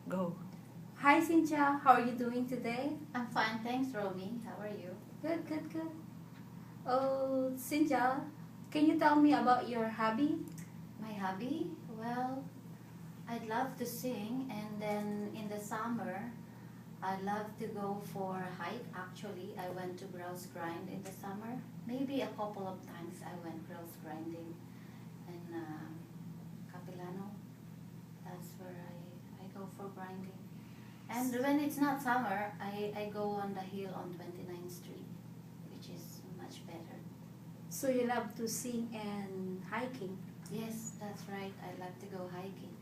Go. Hi, Cynthia. How are you doing today? I'm fine, thanks, Romy. How are you? Good, good, good. Oh, Cynthia, can you tell me about your hobby? My hobby? Well, I'd love to sing, and then in the summer, I love to go for a hike. Actually, I went to grouse grind in the summer. Maybe a couple of times I went grouse grinding in Capilano. That's where I go for grinding. And when it's not summer, I go on the hill on 29th Street, which is much better. So you love to sing and hiking? Yes, that's right. I love to go hiking.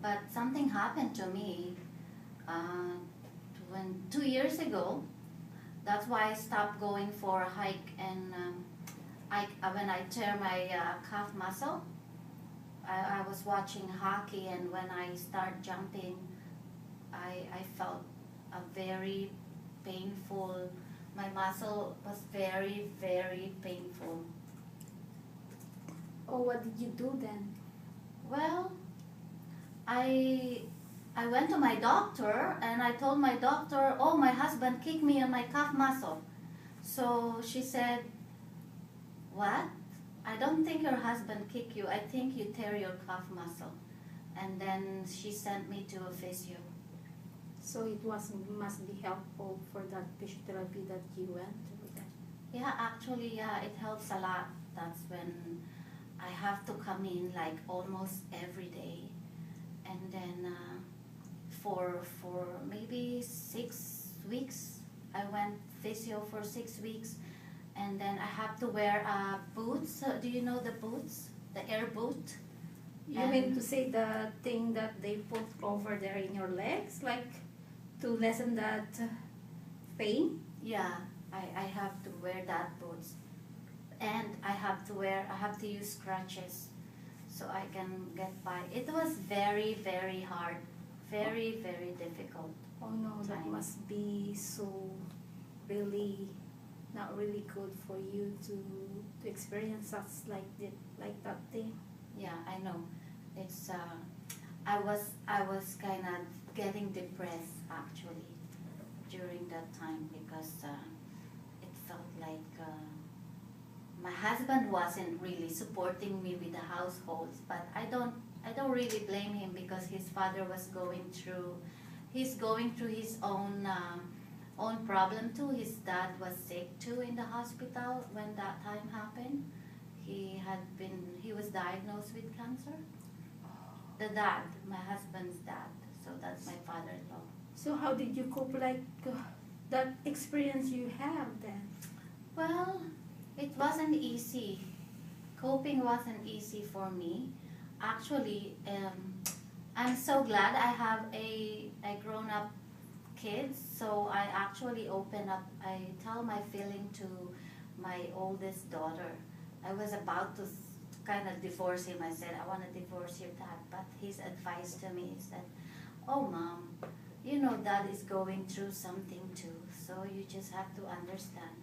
But something happened to me uh, 2 years ago. That's why I stopped going for a hike. And when I tear my calf muscle, I was watching hockey, and when I start jumping, I felt a very painful, my muscle was very, very painful. Oh, what did you do then? Well, I I went to my doctor and I told my doctor, oh, my husband kicked me on my calf muscle. So she said, what? I don't think your husband kicked you. I think you tear your calf muscle. And then she sent me to a physio. So it must be helpful for that physiotherapy that you went through then. Yeah, actually, yeah, it helps a lot. That's when I have to come in like almost every day. And then for maybe 6 weeks, I went physio for 6 weeks. And then I have to wear boots. Do you know the boots? The air boot? You mean to say the thing that they put over there in your legs, like to lessen that pain? Yeah, I have to wear that boots. And I have to use crutches so I can get by. It was very, very hard. Very, very difficult. Oh no, that must be so really not really good for you to experience such like that thing. Yeah, I know. It's I was kind of getting depressed actually during that time because it felt like my husband wasn't really supporting me with the households, but I don't really blame him because his father was he's going through his own problem too. His dad was sick too in the hospital when that time happened. He was diagnosed with cancer. The dad, my husband's dad, so that's my father-in-law. So how did you cope like that experience you have then? Well, it wasn't easy. Coping wasn't easy for me. Actually, I'm so glad I have a grown-up kids, so I actually open up, I tell my feeling to my oldest daughter. I was about to kind of divorce him. I said, I want to divorce your dad, but his advice to me is that, oh mom, you know dad is going through something too, so you just have to understand.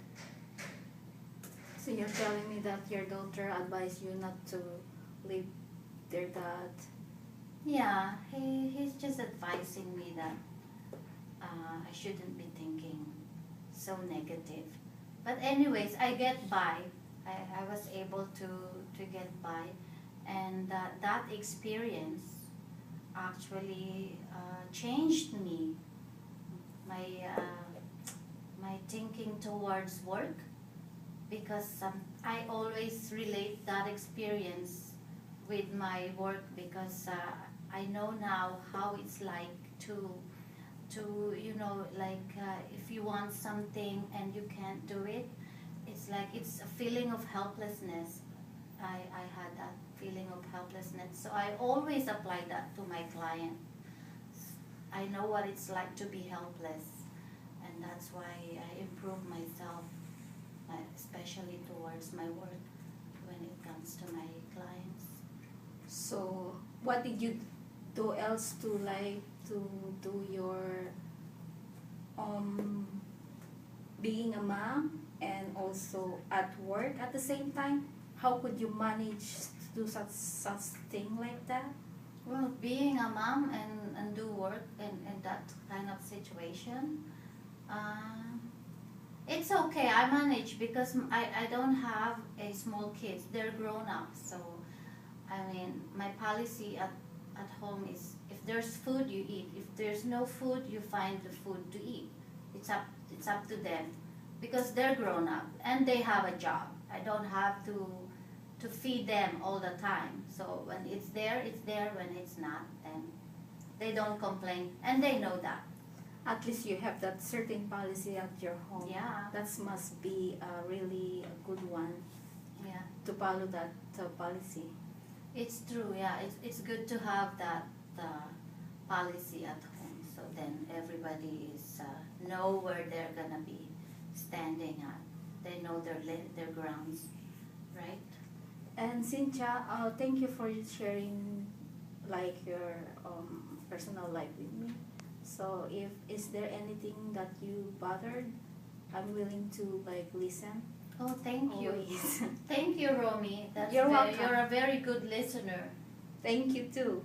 So you're telling me that your daughter advised you not to leave their dad? Yeah, he's just advising me that I shouldn't be thinking so negative. But anyways, I get by. I was able to get by. And that experience actually changed me. My thinking towards work, because I always relate that experience with my work because I know now how it's like to if you want something and you can't do it, it's like it's a feeling of helplessness. I had that feeling of helplessness, so I always apply that to my client. I know what it's like to be helpless, and that's why I improve myself, especially towards my work when it comes to my clients. So what did you do else to do your being a mom and also at work at the same time? How could you manage to do such thing like that? Well, being a mom and do work and situation. It's okay. I manage because I don't have a small kids. They're grown up. So, I mean, my policy at home is if there's food, you eat. If there's no food, you find the food to eat. It's up to them because they're grown up and they have a job. I don't have to feed them all the time. So when it's there, it's there. When it's not, then they don't complain and they know that. At least you have that certain policy at your home. Yeah. That must be really a good one Yeah. to follow that policy. It's true, yeah. It's good to have that policy at home, so then everybody is know where they're gonna be standing at. They know their grounds, right? And Cynthia, thank you for sharing like your personal life with me. So if is there anything that you bothered, I'm willing to like listen. Oh, thank you. Always. Thank you, Romy. You're welcome. You're a very good listener. Thank you too.